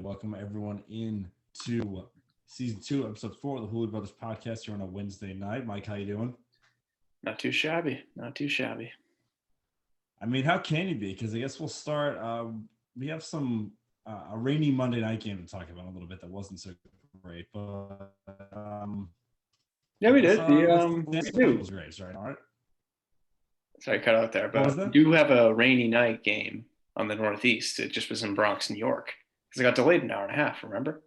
welcome everyone into season 2, episode 4 of the Hooley Brothers podcast here on a Wednesday night. Mike, how you doing? Not too shabby. Not too shabby. I mean, how can you be? Because I guess we'll start. We have a rainy Monday night game to talk about a little bit that wasn't so great, but Yeah, we did. let's We People's do. Graves, right? All right. Sorry, cut out there, What was but we that? do have a rainy night game on the Northeast. It just was in Bronx, New York, because it got delayed an hour and a half. Remember?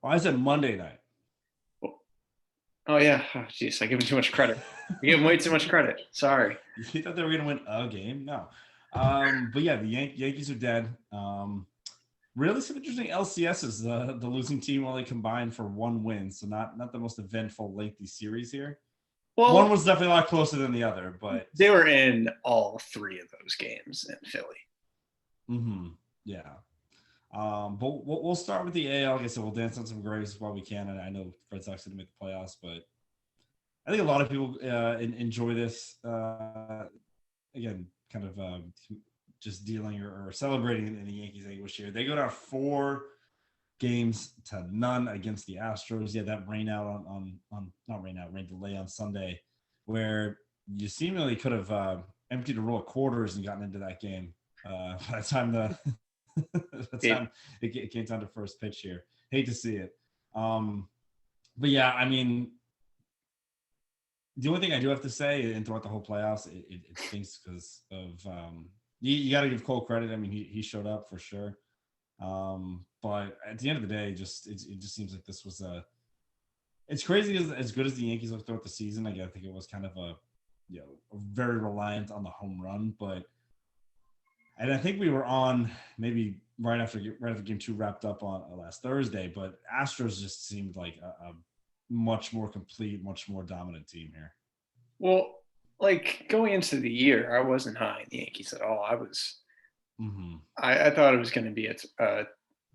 Oh, I said Monday night. Oh yeah. Oh, jeez, I give him too much credit. I give him way too much credit. Sorry. You thought they were going to win a game? No. But yeah, the Yankees are dead. Really some interesting LCSs. The losing team only combined for one win, so not the most eventful, lengthy series here. Well, one was definitely a lot closer than the other, but they were in all three of those games in Philly. Yeah. But we'll start with the AL. Like I said, we'll dance on some graves while we can, and I know Red Sox didn't make the playoffs, but I think a lot of people enjoy this. Again, kind of just dealing or celebrating in the Yankees English here. They go down 4-0 against the Astros. Yeah, that rain delay on Sunday, where you seemingly could have emptied a roll of quarters and gotten into that game. By the time it came down to first pitch here. Hate to see it. But yeah, I mean, the only thing I do have to say, and throughout the whole playoffs, it stinks because of you got to give Cole credit. I mean, he showed up for sure. But at the end of the day, it just seems like this was it's crazy as good as the Yankees looked throughout the season. I think it was kind of very reliant on the home run, and I think we were on maybe right after game 2 wrapped up on last Thursday, but Astros just seemed like a much more complete, much more dominant team here. Well, like going into the year, I wasn't high in the Yankees at all. I was. I thought it was going to be a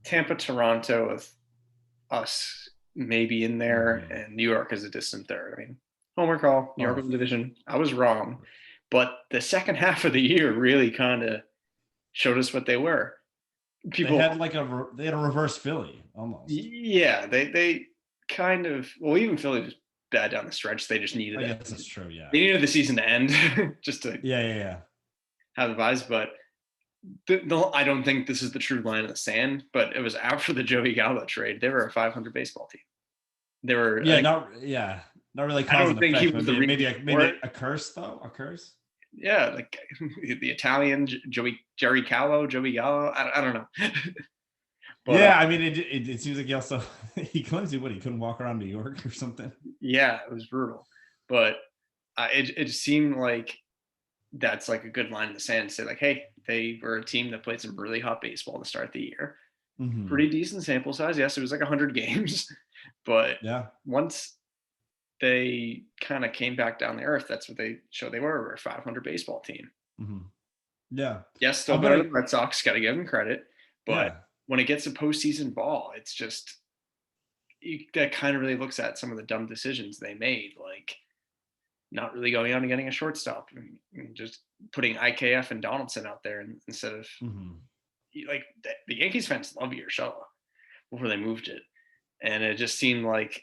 Tampa, Toronto with us maybe in there, and New York as a distant third. I mean, homer call, New York won the division. I was wrong, but the second half of the year really kind of showed us what they were. They had a reverse Philly almost. Yeah, they kind of, well, even Philly was bad down the stretch. They just needed it. I guess that's true. Yeah, they needed the season to end just to have the vibes. But I don't think this is the true line in the sand. But it was after the Joey Gallo trade. They were a 500 baseball team. They were not really. I don't think he was maybe a curse though. A curse. Yeah, like the Italian Joey Gallo. I don't know. But, yeah, I mean, it seems like he also he claims he couldn't walk around New York or something. Yeah, it was brutal, but it seemed like that's like a good line in the sand to say like, hey, they were a team that played some really hot baseball to start the year. Pretty decent sample size. Yes, it was like 100 games, but once they kind of came back down to earth, that's what they showed they were a 500 baseball team. Yeah. Yes, still better than Red Sox. Got to give them credit, but when it gets to postseason ball, it's just that kind of really looks at some of the dumb decisions they made, like not really going out and getting a shortstop and just putting IKF and Donaldson out there instead of like the Yankees fans love Urshela before they moved it, and it just seemed like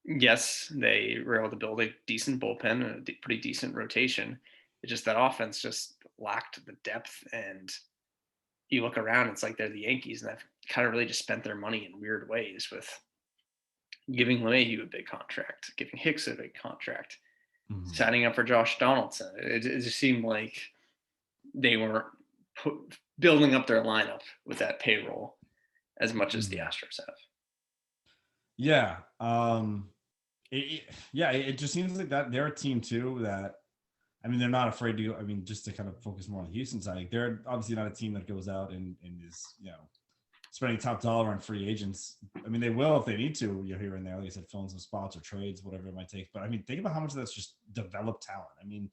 yes, they were able to build a decent bullpen and a pretty decent rotation. It's just that offense just lacked the depth, and you look around, it's like they're the Yankees, and they've kind of really just spent their money in weird ways with giving LeMahieu a big contract, giving Hicks a big contract, signing up for Josh Donaldson. It just seemed like they weren't building up their lineup with that payroll as much as the Astros have. Yeah. It just seems like that they're a team too that, I mean, they're not afraid to go. I mean, just to kind of focus more on the Houston side, like they're obviously not a team that goes out and is, spending top dollar on free agents. I mean, they will if they need to, here and there, like I said, filling some spots or trades, whatever it might take. But I mean, think about how much of that's just developed talent. I mean,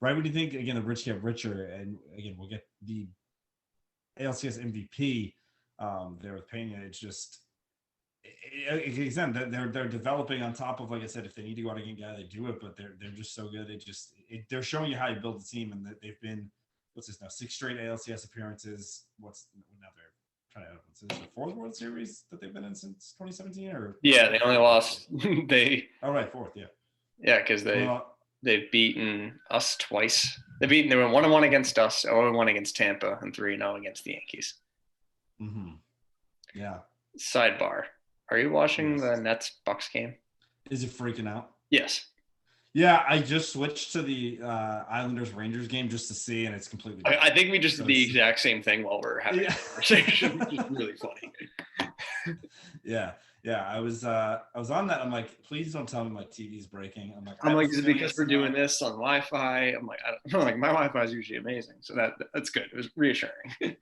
right when you think, again, the rich get richer, and again, we'll get the ALCS MVP there with Pena. It's just, again, they're developing on top of, like I said, if they need to go out and get a guy, they do it, but they're just so good. They're showing you how you build a team, and they've been, what's this now, 6 straight ALCS appearances. What's now they're Is this the fourth World Series that they've been in since 2017? Or Yeah, they only lost. Oh right, fourth. Yeah. Yeah, because they've beaten us twice. They were 1-1 against us, 0-1 against Tampa, and 3-0 against the Yankees. Mm-hmm. Yeah. Sidebar: are you watching Yes. the Nets Bucks game? Is it freaking out? Yes. Yeah, I just switched to the Islanders Rangers game just to see, and it's completely different. I think we just did the exact same thing while we're having a conversation, which is really funny. Yeah. I was on that. I'm like, please don't tell me my TV's breaking. I'm like, is it because we're doing this on Wi-Fi? I'm like, I don't know. Like, my Wi-Fi is usually amazing, so that's good. It was reassuring. It's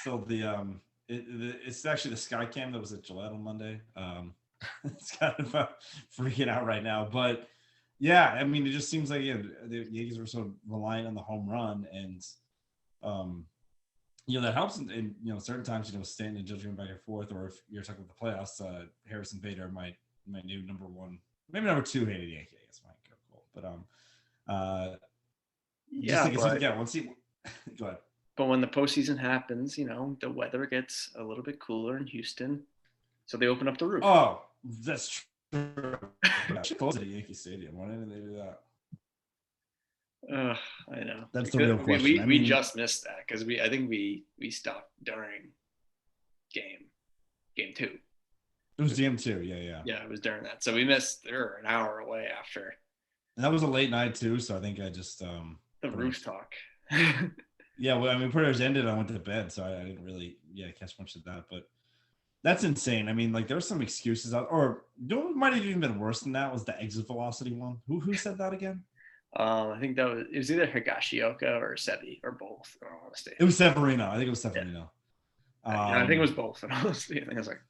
still it's actually the Sky Cam that was at Gillette on Monday. It's kind of freaking out right now, but yeah, I mean, it just seems like the Yankees were so reliant on the home run, and that helps in certain times. Stanton and Judge going back and forth, or if you're talking about the playoffs, Harrison Bader, my new number one, maybe number two hated Yankee, I guess, might go cool, but yeah, once he go ahead. But when the postseason happens, the weather gets a little bit cooler in Houston, so they open up the roof. Oh, that's true. Close to the Yankee Stadium. Why didn't they do that? I know. That's the real question. We just missed that because I think we stopped during game 2. It was game 2. Yeah. Yeah, it was during that. So we missed. They were an hour away after. And that was a late night too, so I think I just the roof talk. Yeah, well, I mean, Porter's ended. I went to bed, so I didn't really catch much of that, but. That's insane. I mean, like there were some excuses out, or might have even been worse than that was the exit velocity one. Who said that again? I think it was either Higashioka or Sebi or both. In all honesty, it was Severino. I think it was Severino. Yeah. I think it was both. In honesty, I think I was like,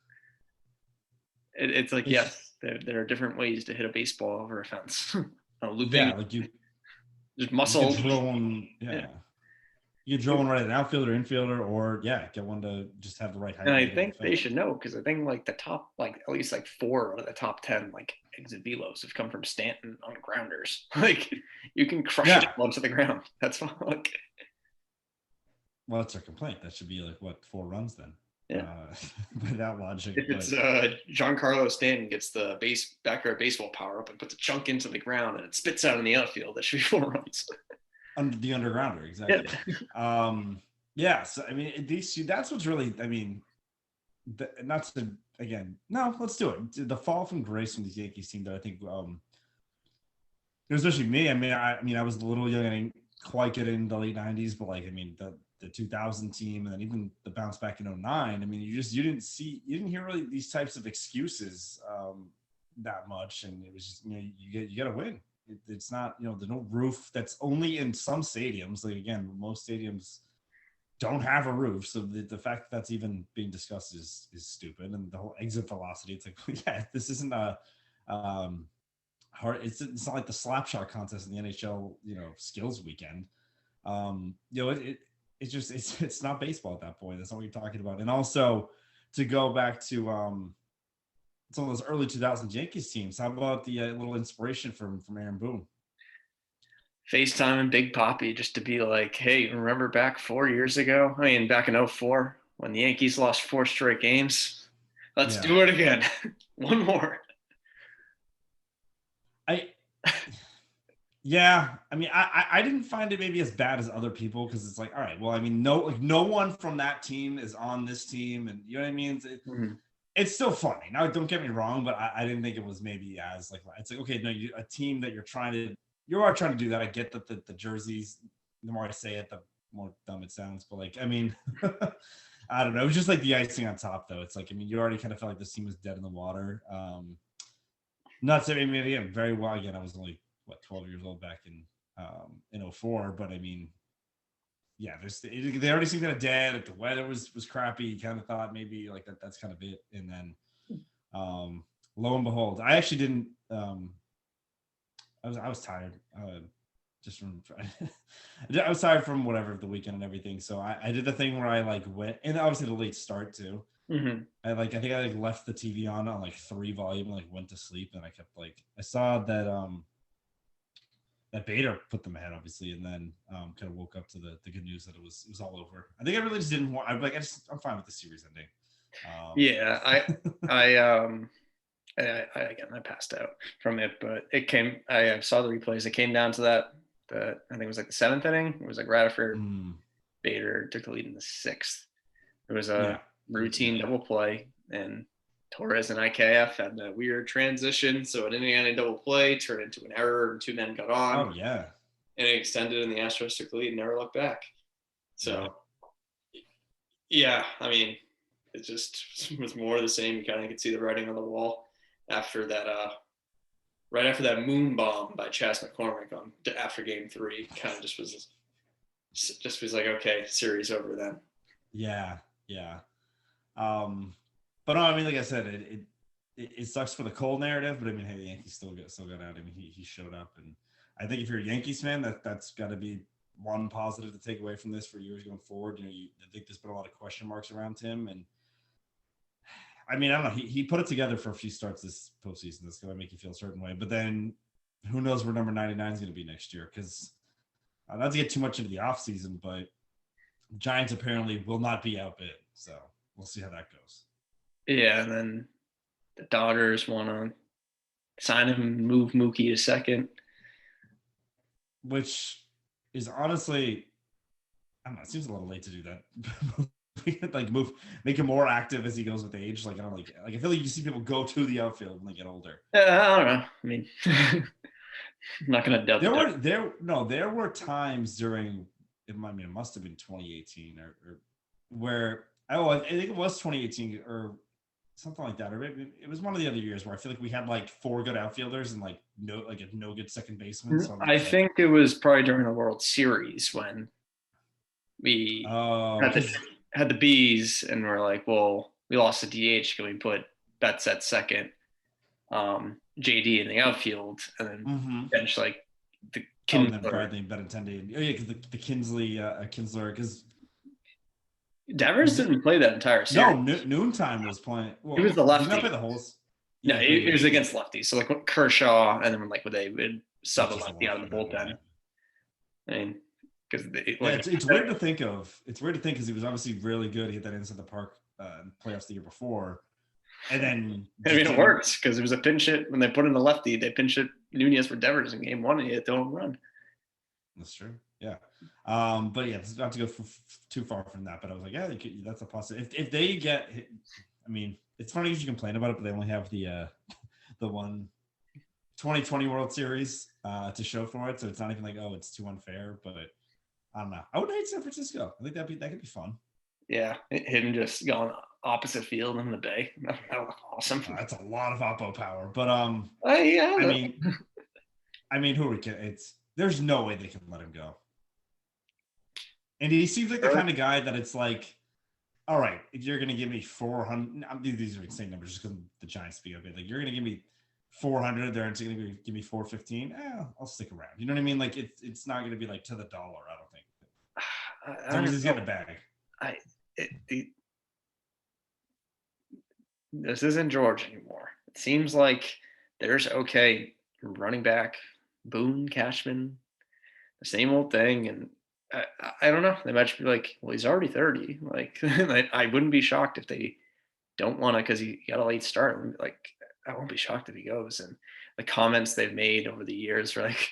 it's like yes, there are different ways to hit a baseball over a fence. Looping, like you just muscle. You draw one right at an outfielder, infielder, or get one to just have the right height. And I think they should know because I think like the top, like at least like 4 out of the top 10 like exit velos have come from Stanton on grounders. Like you can crush it onto the ground. That's fine. Like, well, that's our complaint. That should be like what 4 runs then. Yeah. By that logic. If it's Giancarlo Stanton gets the backyard baseball power up and puts a chunk into the ground and it spits out in the outfield, that should be 4 runs. Under the undergrounder, exactly. Yeah. So I mean, that's what's really. I mean, let's do it. The fall from grace from these Yankees team that I think, especially me. I mean, I was a little young and I didn't quite get in the late '90s, but like, I mean, the 2000 team and then even the bounce back in '09. I mean, you didn't hear really these types of excuses that much, and it was just you got to win. It's not, there's no roof. That's only in some stadiums. Like again, most stadiums don't have a roof, so the fact that that's even being discussed is stupid. And the whole exit velocity, it's like, this isn't a hard. It's not like the slap shot contest in the NHL, skills weekend. It's not baseball at that point. That's not what you're talking about. And also to go back to some of those early 2000s Yankees teams. How about the little inspiration from Aaron Boone? FaceTime and Big Papi just to be like, hey, remember back 4 years ago? I mean, back in 2004 when the Yankees lost 4 straight games. Let's do it again. One more. I mean, I didn't find it maybe as bad as other people because it's like, all right, well, I mean, no one from that team is on this team, and you know what I mean. It's still funny. Now, don't get me wrong, but I didn't think it was maybe as like, it's like, okay, no, a team that you are trying to do that. I get that the jerseys, the more I say it, the more dumb it sounds, but like, I mean, I don't know. It was just like the icing on top though. It's like, I mean, you already kind of felt like this team was dead in the water. Not saying, maybe very well, again, I was only 12 years old back in 2004, but I mean, they already seemed kind of dead. Like the weather was crappy. You kind of thought maybe like that's kind of it. And then lo and behold, I actually didn't. I was tired. Just from I was tired from whatever the weekend and everything. So I did the thing where I like went, and obviously the late start too. Mm-hmm. I think I like left the TV on like 3 volume and like went to sleep, and I kept like I saw that that Bader put them ahead, obviously, and then kind of woke up to the good news that it was all over. I think I really just didn't want. I'm fine with the series ending. Yeah, I passed out from it, but I saw the replays. It came down to that. I think it was like the 7th inning. It was like right after Bader took the lead in the 6th. It was a routine double play, and Torres and IKF had a weird transition. So an inning double play turned into an error, and 2 men got on. Oh yeah. And it extended, and the Astros took the lead and never looked back. So, yeah, I mean, it just was more of the same. You kind of could see the writing on the wall after that. Right after that moon bomb by Chas McCormick after Game 3, kind of just was like, okay, series over then. Yeah. But no, I mean, like I said, it sucks for the Cole narrative, but I mean, hey, the Yankees still got out. I mean, he showed up, and I think if you're a Yankees fan, that's got to be one positive to take away from this for years going forward. I think there's been a lot of question marks around him, and I mean, I don't know. He put it together for a few starts this postseason. That's going to make you feel a certain way, but then who knows where number 99 is going to be next year? Because not to get too much into the offseason, but Giants apparently will not be outbid, so we'll see how that goes. Yeah, and then the Dodgers want to sign him and move Mookie to second. Which is honestly, I don't know, it seems a little late to do that. Like make him more active as he goes with age. Like I don't like I feel like you see people go to the outfield when they get older. I don't know. I mean, I'm not gonna doubt there were times during it must have been 2018 or where I think it was 2018 or something like that, or it was one of the other years where I feel like we had like 4 good outfielders and like no good second baseman. So I think it was probably during the World Series when we had the Bees and we're like, well, we lost the DH. Can we put Betts at second, JD in the outfield, and then bench like the Kinsler. And then Bradley and Benintendi. Oh yeah, because the Kinsler, because Devers didn't play that entire series. No, Noontime was playing. Well, he was the lefty. Did he not play the holes? No, it was against lefties. So like Kershaw, and then like they would sub a lefty out of the bullpen. I mean, because it's weird to think of. It's weird to think because he was obviously really good. He hit that inside the park playoffs the year before, and then I mean it works because it was a pinch hit when they put in the lefty. They pinch hit Nunez for Devers in Game 1, and he hit the home run. That's true. Yeah. But yeah, not to go too far from that, but I was like, yeah, that's a possibility. If they get hit, I mean, it's funny because you complain about it, but they only have the one 2020 World Series to show for it, so it's not even like, oh, it's too unfair. But I don't know. I would hate San Francisco. I think that could be fun. Yeah, him just going opposite field in the Bay. That would look awesome. That's a lot of oppo power, but yeah. I mean, there's no way they can let him go. And he seems like the kind of guy that it's like, all right, if you're going to give me 400, these are insane numbers just because the Giants speak of it. Like, you're going to give me 400 there and it's going to give me 415. I'll stick around. You know what I mean? Like, it's not going to be like to the dollar, I don't think. As long as he's got a bag. This isn't George anymore. It seems like there's running back, Boone, Cashman, the same old thing. And I don't know. They might just be like, well, he's already 30. Like, I wouldn't be shocked if they don't want to because he got a late start. Like, I won't be shocked if he goes. And the comments they've made over the years, like,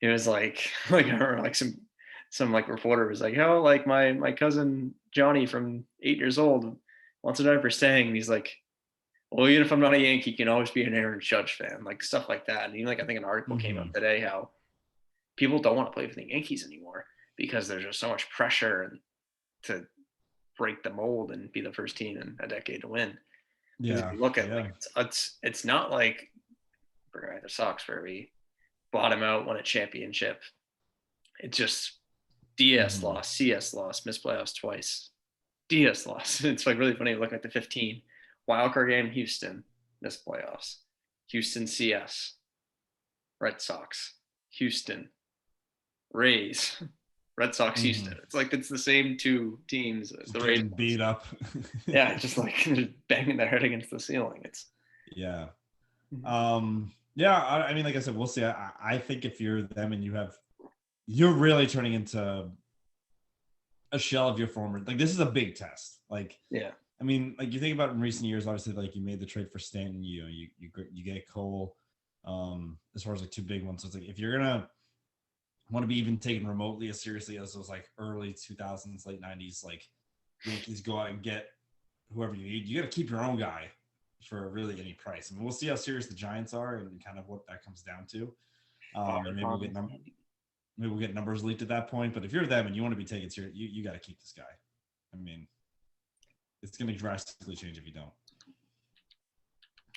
it was like I remember like some like reporter was like, oh, like my cousin Johnny from 8 years old wants to know for staying. And he's like, well, even if I'm not a Yankee, you can always be an Aaron Judge fan, like stuff like that. And even like I think an article came up today how people don't want to play for the Yankees anymore because there's just so much pressure to break the mold and be the first team in a decade to win. Yeah, if you look at it's not like the Sox where we bottom out, won a championship. It's just DS loss, CS loss, missed playoffs twice. DS loss. It's like really funny looking at the 15. Wildcard game, Houston, missed playoffs. Houston CS, Red Sox, Houston, Rays, Red Sox, Houston. It's like it's the same 2 teams as the Rays. Beat up. Yeah, just like banging their head against the ceiling. It's Yeah, I mean, like I said, we'll see. I think if you're them and you're really turning into a shell of your former. Like this is a big test. Like, yeah. I mean, like you think about in recent years, obviously, like you made the trade for Stanton, you get Cole, as far as like two big ones. So it's like if you're gonna want to be even taken remotely as seriously as those like early 2000s, late 90s, like Yankees go out and get whoever you need. You got to keep your own guy for really any price. I mean, we'll see how serious the Giants are and kind of what that comes down to. And maybe we'll get numbers leaked at that point. But if you're them and you want to be taken serious, you got to keep this guy. I mean, it's going to drastically change if you don't.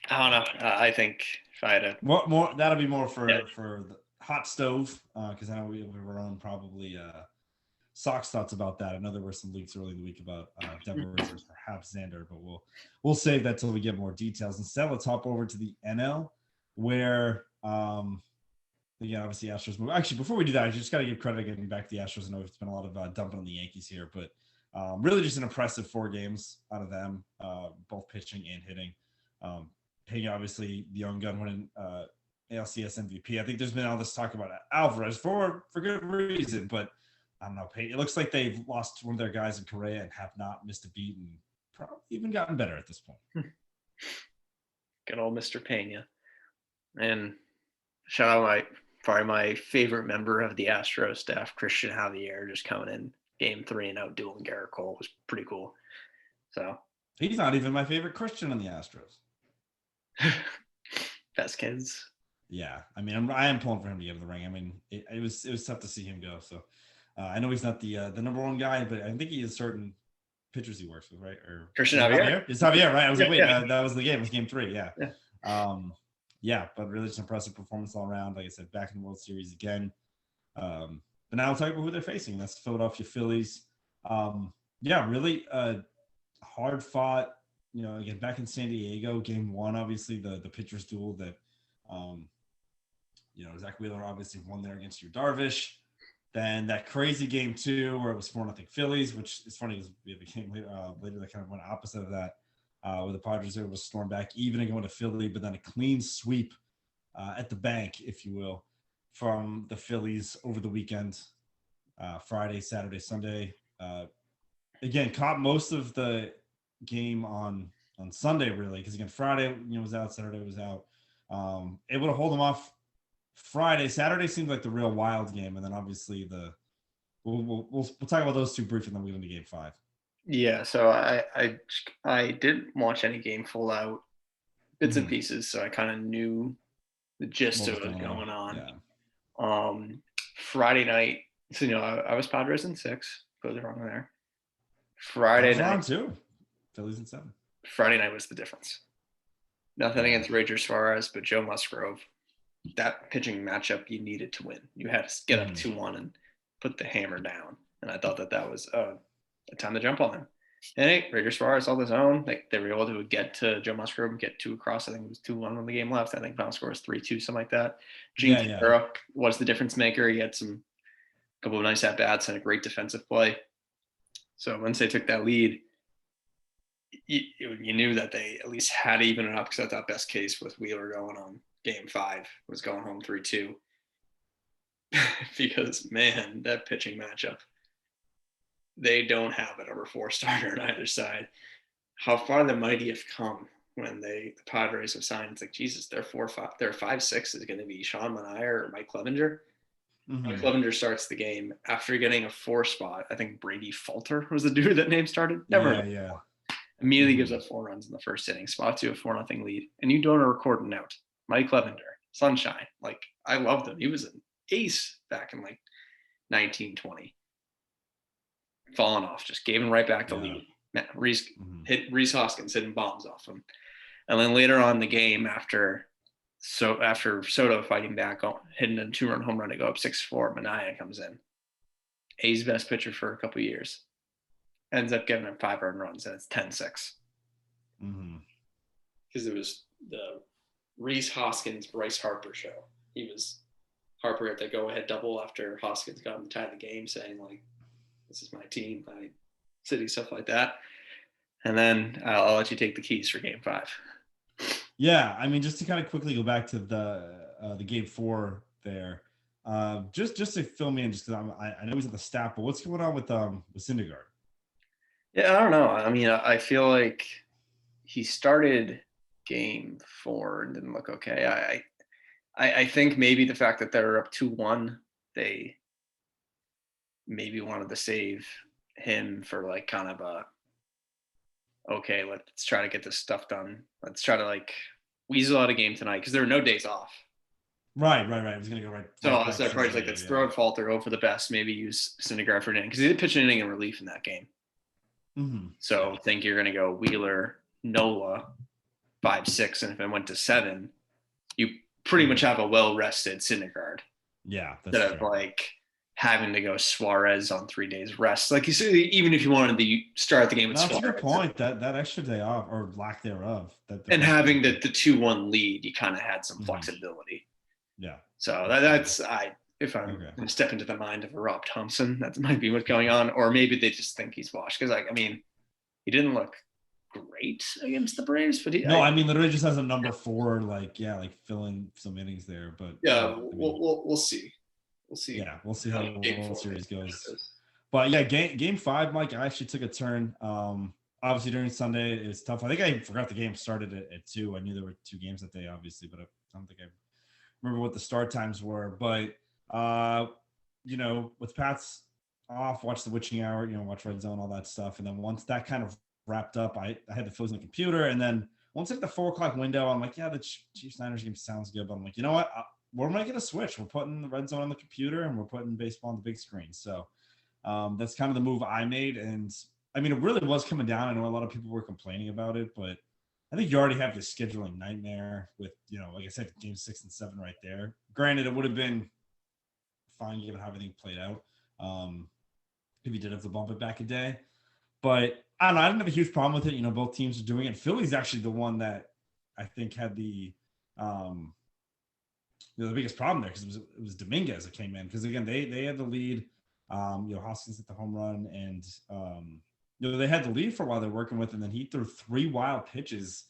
I don't know. I think if I had a more that'll be more for the hot stove because I know we were on probably Sox thoughts about that. I know there were some leaks early in the week about Devers or perhaps Xander, but we'll save that till we get more details. Instead, let's hop over to the NL where again, obviously Astros move. Actually, before we do that, I just got to give credit getting back to the Astros. I know it's been a lot of dumping on the Yankees here, but really just an impressive 4 games out of them, both pitching and hitting. Hitting, obviously, the young gun winning ALCS MVP. I think there's been all this talk about Alvarez for good reason, but I don't know. It looks like they've lost one of their guys in Correa and have not missed a beat and probably even gotten better at this point. Good old Mr. Pena. And shout out probably my favorite member of the Astros staff, Christian Javier, just coming in game 3 and outdueling Garrett Cole was pretty cool. So he's not even my favorite Christian on the Astros. Best kids. Yeah, I mean, I am pulling for him to get in the ring. I mean, it was tough to see him go. So I know he's not the number one guy, but I think he has certain pitchers he works with, right? Or Christian Javier. It's Javier, right? I was like, wait, that was the game. It was game 3. Yeah. Yeah, but really just impressive performance all around. Like I said, back in the World Series again. But now we'll talk about who they're facing. That's the Philadelphia Phillies. Yeah, really hard fought. Again, back in San Diego, game 1, obviously the pitchers duel that, Zach Wheeler obviously won there against Yu Darvish. Then that crazy game 2 where it was 4-0 Phillies, which is funny because we have a game later that kind of went opposite of that, where the Padres were able to storm back even and go into Philly, but then a clean sweep at the bank, if you will, from the Phillies over the weekend, Friday, Saturday, Sunday. Again, caught most of the game on Sunday, really, because again, Friday was out, Saturday was out. Able to hold them off Friday. Saturday seemed like the real wild game, and then obviously we'll talk about those two briefly, and then we'll get into game 5. Yeah, so I didn't watch any game full out, bits and pieces, so I kind of knew the gist of what was going on. Friday night, so I was Padres in 6. Goes wrong there. Friday night too. Phillies in 7. Friday night was the difference. Nothing against Ranger Suarez, but Joe Musgrove. That pitching matchup you needed to win. You had to get up 2-1 and put the hammer down. And I thought that was a time to jump on him. And hey, Ranger Suarez held his own. They were able to get to Joe Musgrove and get 2 across. I think it was 2-1 on the game left. I think final score was 3-2, something like that. Gene Tavera was the difference maker. He had a couple of nice at-bats and a great defensive play. So once they took that lead, you knew that they at least had to even it up, because I thought best case with Wheeler going on game 5 was going home 3-2. Because, man, that pitching matchup, they don't have a number 4 starter on either side. How far the mighty have come when the Padres have signed. It's like, Jesus, their 5-6 is going to be Sean Manaea or Mike Clevenger. Mike Clevenger starts the game after getting a 4 spot. I think Brady Falter was the dude that name started. Never. Yeah. Immediately gives up 4 runs in the first inning, spot to a 4-0 lead, and you don't record a note. Mike Clevenger, sunshine. Like, I loved him. He was an ace back in 1920. Falling off, just gave him right back to lead. Hit Rhys Hoskins hitting bombs off him, and then later on in the game, after Soto fighting back, hitting a 2-run home run to go up 6-4, Manaea comes in. A's best pitcher for a couple of years. Ends up giving him 5 earned runs, and it's 10-6. Because it was the Rhys Hoskins Bryce Harper show. Harper at the go-ahead double after Hoskins got him to tie the game, saying "This is my team, my city," stuff like that. And then I'll let you take the keys for game 5. Yeah, I mean, just to kind of quickly go back to the game 4 there, just to fill me in, just because I know he's at the stat, but what's going on with Syndergaard? Yeah, I don't know. I mean, I feel like he started game 4 and didn't look okay. I think maybe the fact that they're up 2-1, they maybe wanted to save him for like kind of a okay, let's try to get this stuff done. Let's try to like weasel out a game tonight because there are no days off. Right. I was gonna go So right it's back that to part. Like let's throw yeah. at Falter, go for the best. Maybe use Syndergaard for an inning because he did pitch an inning in relief in that game. Mm-hmm. So Yeah. I think you're going to go Wheeler, Nola, 5-6, and if it went to 7, you pretty much have a well rested Syndergaard. Yeah, that's Instead of true. like having to go Suarez on 3 days rest. Like you see, even if you wanted to start the game with No, that's a good Suarez point. That extra day off or lack thereof, that and definitely having could. the 2-1 lead, you kind of had some Mhm. flexibility. Yeah, So absolutely. that's if I'm Okay. going to step into the mind of a Rob Thompson, that might be what's going on. Or maybe they just think he's washed because, like, I mean, he didn't look great against the Braves, but No, I mean literally just as a number 4, like yeah, like filling some innings there. But yeah, yeah, I mean, we'll see. We'll see yeah, we'll see how the game World 4 Series goes. is. But yeah, game 5, Mike, I actually took a turn. Obviously during Sunday it was tough. I think I forgot the game started at 2. I knew there were 2 games that day, obviously, but I don't think I remember what the start times were. But with Pat's off, watch the witching hour, watch Red Zone, all that stuff. And then once that kind of wrapped up, I had the Phillies on the computer. And then once at the 4 o'clock window, I'm like, yeah, the Chiefs Niners game sounds good. But I'm like, you know what? We're making a switch. We're putting the Red Zone on the computer and we're putting baseball on the big screen. So that's kind of the move I made. And I mean, it really was coming down. I know a lot of people were complaining about it, but I think you already have this scheduling nightmare with, like I said, game 6 and 7 right there. Granted, it would have been fine given how everything played out if you did have to bump it back a day. But I don't know. I didn't have a huge problem with it. Both teams are doing it. Philly's actually the one that I think had um, the biggest problem there because it was Dominguez that came in because again they had the lead. Hoskins hit the home run and they had the lead for a while they're working with, and then he threw 3 wild pitches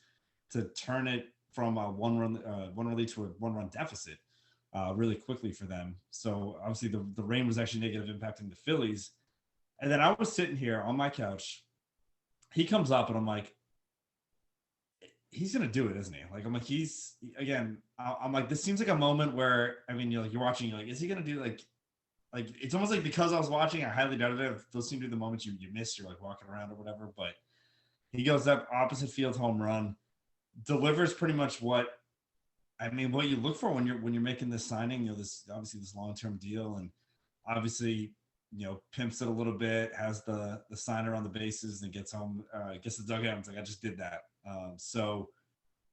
to turn it from a one run lead to a 1-run deficit really quickly for them. So obviously the rain was actually negative impacting the Phillies. And then I was sitting here on my couch. He comes up and I'm like, he's gonna do it, isn't he? Like I'm like, I'm like, this seems like a moment where I mean, you're watching, you're like, is he gonna do like it's almost like because I was watching, I highly doubted it. Those seem to be the moments you miss. You're like walking around or whatever. But he goes up opposite field home run, delivers pretty much what you look for when you're making this signing. This obviously this long term deal, and obviously pimps it a little bit, has the signer on the bases, and gets home, gets the dugout. And it's like I just did that. So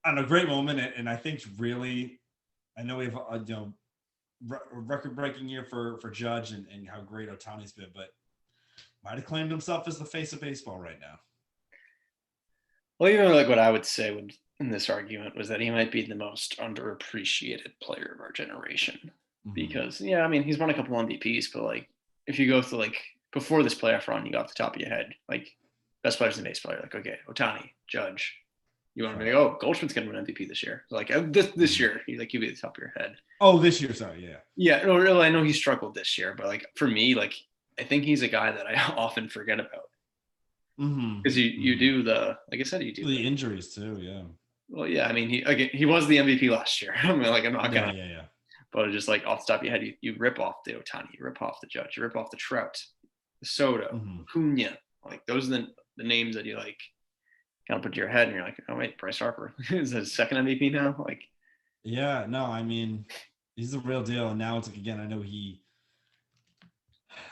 I don't know, great moment, and I think really, I know we have record breaking year for Judge and how great Otani's been, but might have claimed himself as the face of baseball right now. Well, like what I would say in this argument was that he might be the most underappreciated player of our generation. Mm-hmm. Because I mean he's won a couple MVPs, but like if you go to like before this playoff run, you got off the top of your head, like best players in baseball, like okay, Otani, Judge. You want to be like, oh, Goldschmidt's gonna win MVP this year. Like this year, you like you be at the top of your head. Oh, this year, sorry, yeah. Yeah, no, really, I know he struggled this year, but like for me, like I think he's a guy that I often forget about. Because you do like I said, you do the injuries too, yeah. Well, yeah, I mean he was the MVP last year. I mean, like I'm not gonna. Yeah. But just like off the top of your head, you rip off the Otani, you rip off the Judge, you rip off the Trout, the Soto, Cunha. Like those are the names that you like kind of put to your head, and you're like, oh wait, Bryce Harper is his second MVP now. Like, yeah, no, I mean he's the real deal, and now it's like again, I know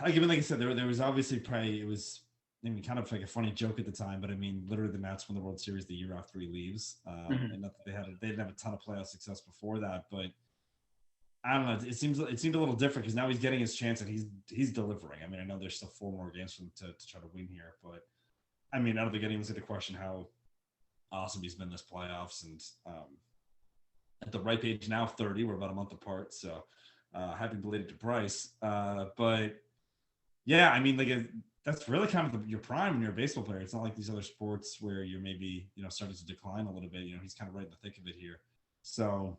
like I said, there was obviously probably it was. I mean, kind of like a funny joke at the time, but I mean, literally the Mets won the World Series the year after he leaves, and not that they didn't have a ton of playoff success before that, but I don't know. It seemed a little different because now he's getting his chance and he's delivering. I mean, I know there's still 4 more games for him to try to win here, but I mean, out of the beginning, was going to question how awesome he's been this playoffs, and at the ripe age now, 30. We're about a month apart, so happy belated to Bryce. But Yeah, I mean, like that's really kind of your prime when you're a baseball player. It's not like these other sports where you're maybe starting to decline a little bit. He's kind of right in the thick of it here. So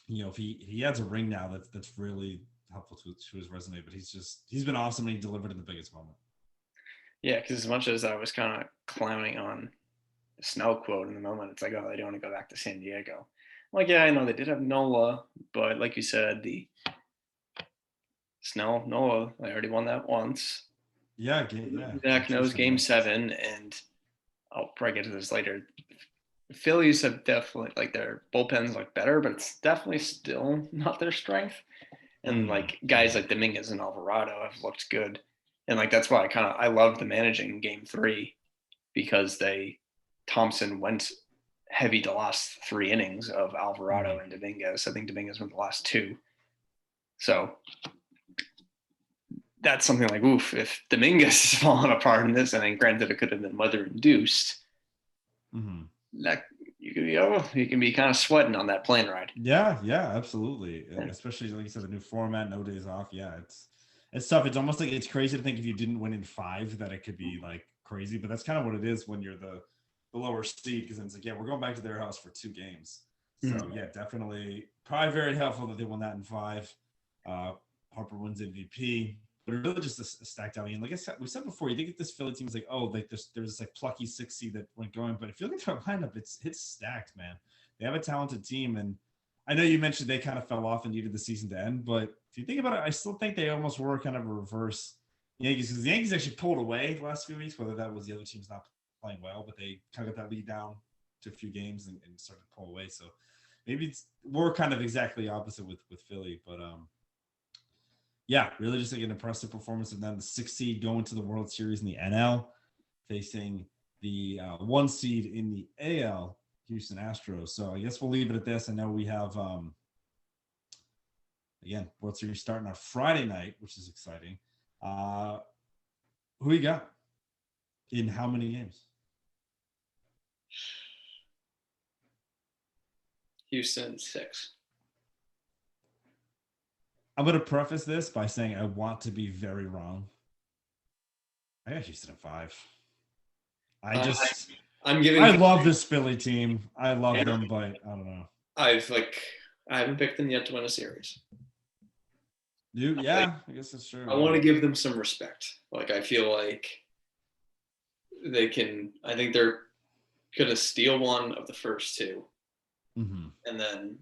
if he adds a ring now, that's really helpful to his resume. But he's been awesome and he delivered in the biggest moment. Yeah, because as much as I was kind of clowning on the Snell quote in the moment, it's like, oh, they don't want to go back to San Diego. I'm like, yeah, I know they did have Nola, but like you said, the Snell Nola, they already won that once. Yeah, yeah. Zach knows Game 7, and I'll probably get to this later. The Phillies have definitely, like, their bullpens look better, but it's definitely still not their strength. And like guys like Dominguez and Alvarado have looked good, and like that's why I love the managing Game 3, because Thompson went heavy the last 3 innings of Alvarado and Dominguez. I think Dominguez went the last 2. So that's something like, oof, if Dominguez is falling apart in this, and then granted it could have been weather induced, that you can be kind of sweating on that plane ride. Yeah, absolutely. Especially like you said, the new format, no days off. Yeah, it's tough. It's almost like it's crazy to think if you didn't win in 5 that it could be like crazy, but that's kind of what it is when you're the lower seed, because it's like, yeah, we're going back to their house for 2 games. So yeah, definitely probably very helpful that they won that in 5. Harper wins MVP, but really just a stacked out. I mean, like we said before, you think if this Philly team is like, oh, like there's this like plucky 6 seed that went going, but if you look at their lineup, it's stacked, man. They have a talented team, and I know you mentioned they kind of fell off and needed the season to end, but if you think about it, I still think they almost were kind of a reverse Yankees, because the Yankees actually pulled away the last few weeks, whether that was the other team's not playing well, but they kind of got that lead down to a few games and started to pull away. So maybe we're kind of exactly opposite with Philly, but yeah, really just like an impressive performance of them. The 6 seed going to the World Series in the NL, facing the 1 seed in the AL, Houston Astros. So I guess we'll leave it at this. I know we have again, World Series starting on Friday night, which is exciting. Who you got in how many games? Houston 6. I'm going to preface this by saying I want to be very wrong. I got Houston at 5. I love this Philly team. I love them, but I don't know. I haven't picked them yet to win a series. I guess that's true. I want to give them some respect. Like, I feel like they can. I think they're gonna steal one of the first 2, and then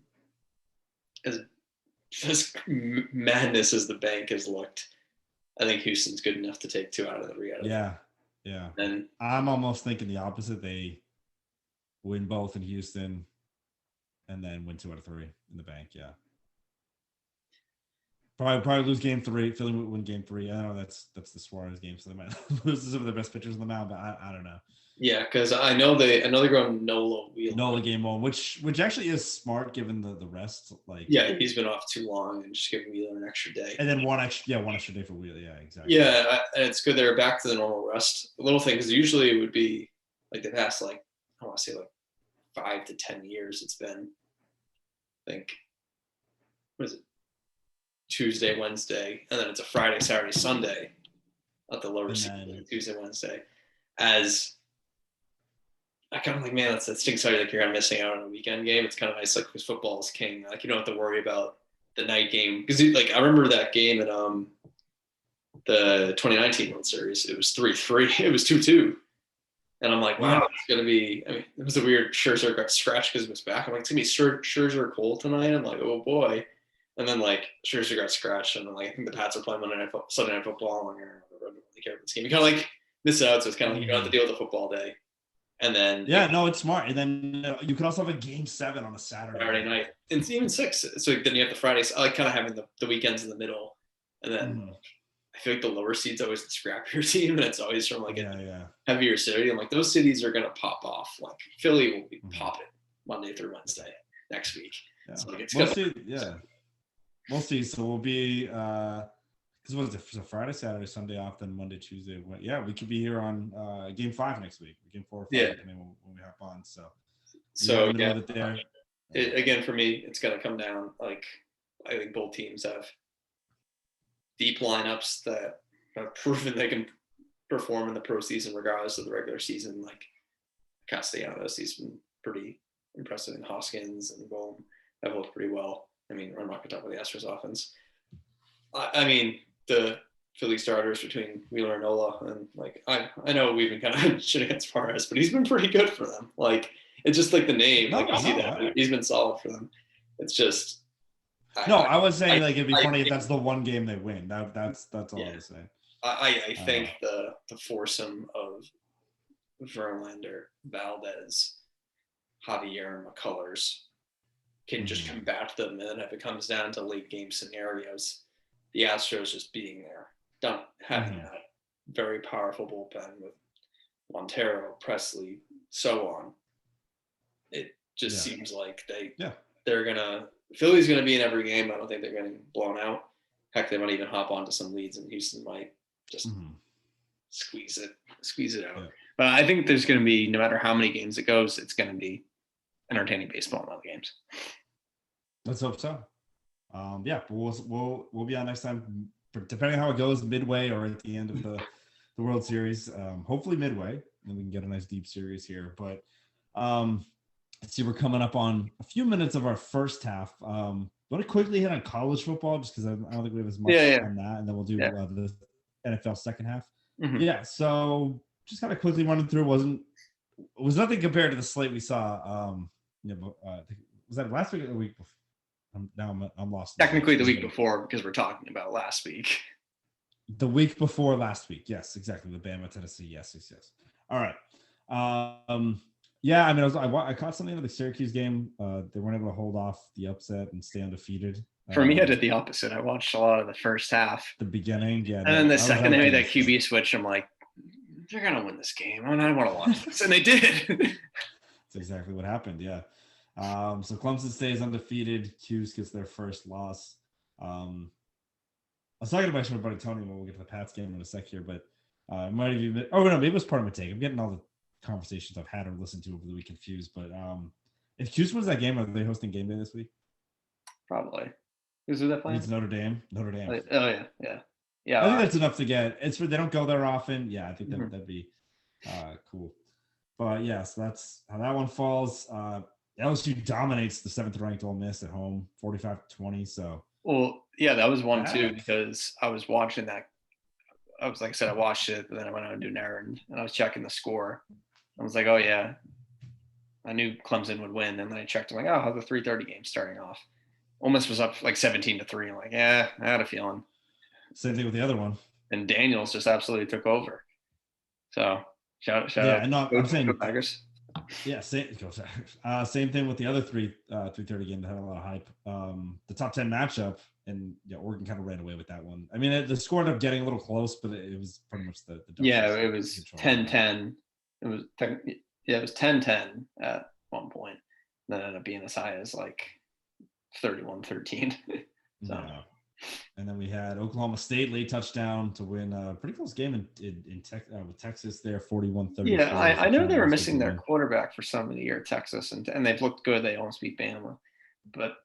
as madness as the bank has looked, I think Houston's good enough to take 2 out of the 3 out of them. Yeah. And I'm almost thinking the opposite. They win both in Houston and then win 2 out of 3 in the bank. Yeah. Probably lose Game 3. Philly would win Game 3. I know that's the Suarez game, so they might lose some of their best pitchers on the mound, but I don't know. Yeah, because I know they're going Nola Wheeler. Nola Game 1, which actually is smart given the rest. Like, yeah, he's been off too long, and just give Wheeler an extra day. And then one extra day for Wheeler. Yeah, exactly. Yeah, and it's good they're back to the normal rest. A little thing, because usually it would be like the past, like, I want to say like 5 to 10 years. It's been, I think, what is it? Tuesday, Wednesday, and then it's a Friday, Saturday, Sunday at the lower seed, Tuesday, Wednesday. As I kind of like, man, that stinks out. Like, you're kind of missing out on a weekend game. It's kind of nice, like, because football is king. Like, you don't have to worry about the night game, because like I remember that game in the 2019 World Series. It was 3-3. It was 2-2. And I'm like, wow, it's gonna be. I mean, it was a weird. Scherzer got scratched because of his back. I'm like, it's gonna be Scherzer Cole tonight. I'm like, oh boy. And then like Scherzer got scratched, and I'm like, I think the Pats are playing Sunday Night Football. I'm like, I don't really care about this game. You kind of like miss out, so it's kind of like you don't have to deal with the football day. And then it's smart. And then you can also have a Game 7 on a Saturday night, and even 6. So then you have the Fridays. I like kind of having the weekends in the middle, and then I feel like the lower seeds always the scrappier team, and it's always from like a heavier city. I'm like, those cities are gonna pop off. Like Philly will be popping Monday through Wednesday next week. Yeah. So like it's we'll see. So we'll be because what is it? So Friday, Saturday, Sunday off, then Monday, Tuesday. Yeah, we could be here on Game 5 next week. Game 4 or 5, depending when we hop on. So there. Again, for me, it's gonna come down. Like, I think both teams have deep lineups that have proven they can perform in the pro season regardless of the regular season. Like Castellanos, he's been pretty impressive, and Hoskins and Bohm have looked pretty well. I mean, I'm not going to talk about the Astros offense. I mean, the Philly starters between Wheeler and Nola, and like I know we've been kind of shitting at Suarez, but he's been pretty good for them. Like it's just like the name, like I see that he's been solid for them. It's just I was saying like it'd be funny if that's the one game they win. That's all I was saying. I think the foursome of Verlander, Valdez, Javier, and McCullers can just combat them, and then if it comes down to late game scenarios, the Astros just being there, having that very powerful bullpen with Montero, Presley, so on. It just seems like they're gonna. Philly's gonna be in every game. I don't think they're getting blown out. Heck, they might even hop onto some leads, and Houston might just squeeze it out. Yeah. But I think there's gonna be, no matter how many games it goes, it's gonna be entertaining baseball in all the games. Let's hope so. We'll be on next time, depending on how it goes, midway or at the end of the World Series. Hopefully midway, and we can get a nice deep series here. But let's see, we're coming up on a few minutes of our first half. Want to quickly hit on college football just because I don't think we have as much on that, and then we'll do the NFL second half. Yeah, so just kind of quickly running through. It was nothing compared to the slate we saw. Was that last week or the week before? I'm lost. Technically the week before, because we're talking about last week. The week before last week. Yes, exactly. The Bama, Tennessee. Yes. All right. I mean, I caught something of the Syracuse game. They weren't able to hold off the upset and stay undefeated. For me, I did the opposite. I watched a lot of the first half. The beginning, yeah. And then the second they made that QB switch, I'm like, they're going to win this game. I don't want to watch this. And they did. That's exactly what happened, yeah. So Clemson stays undefeated. Cuse gets their first loss. I was talking about my buddy Tony when we'll get to the Pats game in a sec here, but it might have been, maybe it was part of my take. I'm getting all the conversations I've had or listened to over the week confused, but if Cuse wins that game, are they hosting game day this week? Probably. Who's that playing? It's Notre Dame. Oh yeah. I think that's enough to get. They don't go there often. Yeah, I think that'd be cool. But yeah, so that's how that one falls. LSU dominates the 7th ranked Ole Miss at home, 45-20. So. Well, yeah, that was one too, because I was watching that. I was, like I said, I watched it, and then I went out and do an errand, and I was checking the score. I was like, oh yeah, I knew Clemson would win, and then I checked. I'm like, oh, how the 3:30 game starting off? Ole Miss was up like 17-3. I'm like, yeah, I had a feeling. Same thing with the other one. And Daniels just absolutely took over. So shout out. No, I'm saying Tigers. Yeah, same thing with the other 3:30 game that had a lot of hype. The top 10 matchup, and Oregon kind of ran away with that one. I mean, the score ended up getting a little close, but it was pretty much the it was 10-10. It was 10-10 at one point. Then it ended up being as high as like 31-13. So. Yeah. And then we had Oklahoma State late touchdown to win a pretty close game with Texas there, 41-30. Yeah, I know they were missing their quarterback for some of the year, Texas, and they've looked good. They almost beat Bama. But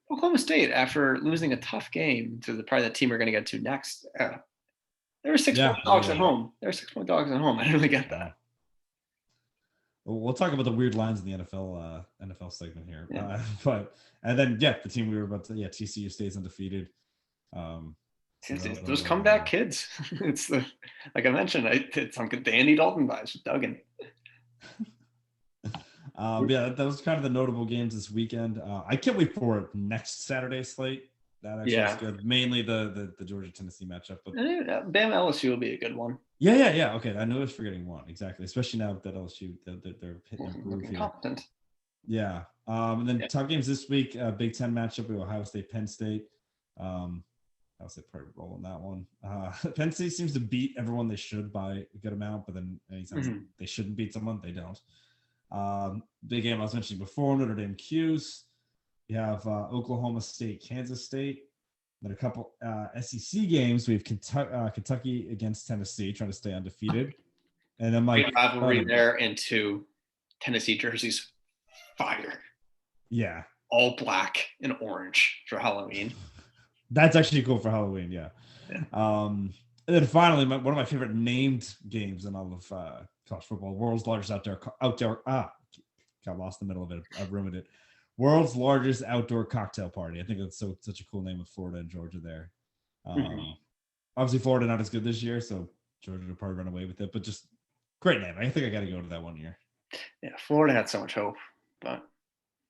Oklahoma State, after losing a tough game to probably the team we're going to get to next, they were 6-point dogs at home. They were 6-point dogs at home. I didn't really get that. We'll talk about the weird lines in the NFL segment here. Yeah. And then the team we were about to TCU stays undefeated. Those comeback kids. It's like I mentioned, it's some good Andy Dalton vibes with Duggan. That was kind of the notable games this weekend. I can't wait for next Saturday slate. That actually is good. Mainly the Georgia Tennessee matchup, but Bama LSU will be a good one. Yeah. Okay, I knew I was forgetting one exactly, especially now that LSU they're hitting a groove here. Competent. Yeah. And then top games this week: Big Ten matchup with Ohio State, Penn State. I'll say probably roll on that one. Penn State seems to beat everyone they should by a good amount, but then anytime they shouldn't beat someone, they don't. Big game I was mentioning before, Notre Dame Cuse. You have Oklahoma State, Kansas State. Then a couple SEC games. We have Kentucky against Tennessee, trying to stay undefeated. And then my rivalry there, and 2 Tennessee jerseys, fire. Yeah. All black and orange for Halloween. That's actually cool for Halloween, yeah. And then finally, one of my favorite named games in all of college football: world's largest outdoor. Got lost in the middle of it. I've ruined it. World's largest outdoor cocktail party. I think that's such a cool name with Florida and Georgia there. Obviously, Florida not as good this year, so Georgia will probably run away with it. But just great name. I think I got to go to that one year. Yeah, Florida had so much hope, but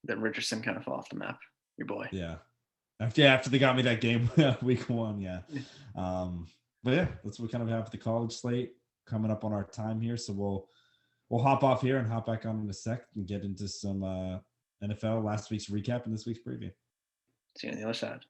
then Richardson kind of fell off the map. Your boy. Yeah. After they got me that game week 1, yeah. But yeah, that's what we kind of have for the college slate coming up on our time here. So we'll hop off here and hop back on in a sec and get into some NFL last week's recap and this week's preview. See you on the other side.